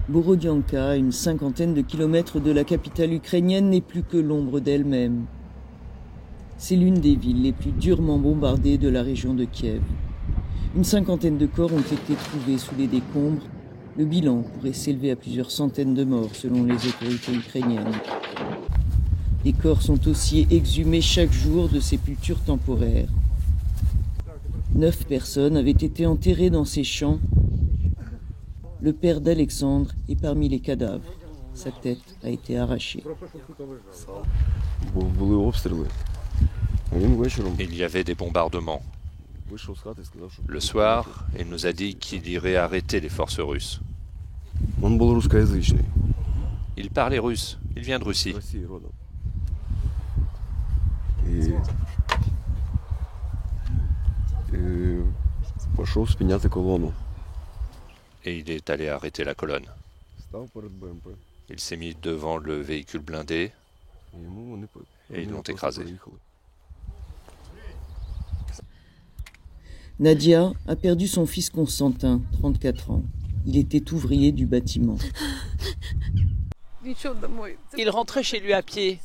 Borodianka, à une cinquantaine de kilomètres de la capitale ukrainienne, n'est plus que l'ombre d'elle-même. C'est l'une des villes les plus durement bombardées de la région de Kiev. Une cinquantaine de corps ont été trouvés sous les décombres. Le bilan pourrait s'élever à plusieurs centaines de morts selon les autorités ukrainiennes. Les corps sont aussi exhumés chaque jour de sépultures temporaires. 9 personnes avaient été enterrées dans ces champs. Le père d'Alexandre est parmi les cadavres. Sa tête a été arrachée. Il y avait des bombardements. Le soir, il nous a dit qu'il irait arrêter les forces russes. Il parlait russe. Il vient de Russie. Et il est allé arrêter la colonne. Il s'est mis devant le véhicule blindé et ils l'ont écrasé. Nadia a perdu son fils Constantin, 34 ans. Il était ouvrier du bâtiment. Il rentrait chez lui à pied.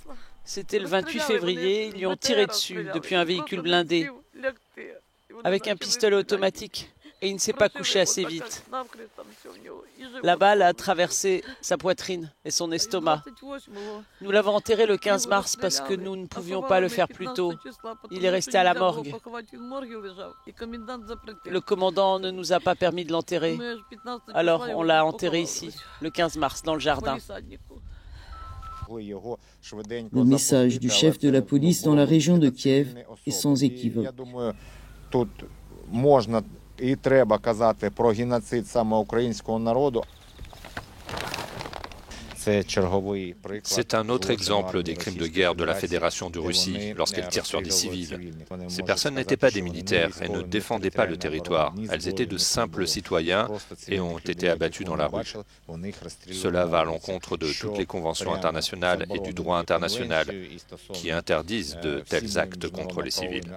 C'était le 28 février, ils lui ont tiré dessus depuis un véhicule blindé, avec un pistolet automatique, et il ne s'est pas couché assez vite. La balle a traversé sa poitrine et son estomac. Nous l'avons enterré le 15 mars parce que nous ne pouvions pas le faire plus tôt. Il est resté à la morgue. Le commandant ne nous a pas permis de l'enterrer. Alors on l'a enterré ici, le 15 mars, dans le jardin. Le message du chef de la police dans la région de Kiev est sans équivoque. І треба казати про геноцид саме українського народу. C'est un autre exemple des crimes de guerre de la Fédération de Russie lorsqu'elle tire sur des civils. Ces personnes n'étaient pas des militaires et ne défendaient pas le territoire. Elles étaient de simples citoyens et ont été abattues dans la rue. Cela va à l'encontre de toutes les conventions internationales et du droit international qui interdisent de tels actes contre les civils.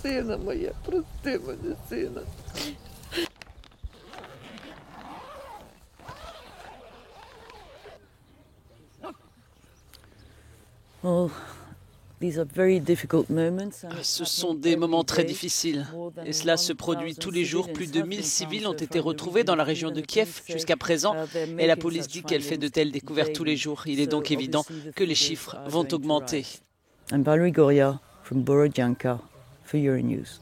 Сина моя, прости мене, сина. Oh, these are very difficult moments. Ce sont des moments très difficiles. Et cela se produit tous les jours. Plus de 1000 civils ont été retrouvés dans la région de Kiev jusqu'à présent. Et la police dit qu'elle fait de telles découvertes tous les jours. Il est donc évident que les chiffres vont augmenter. I'm Valerie Goria from Borodianka for Euronews.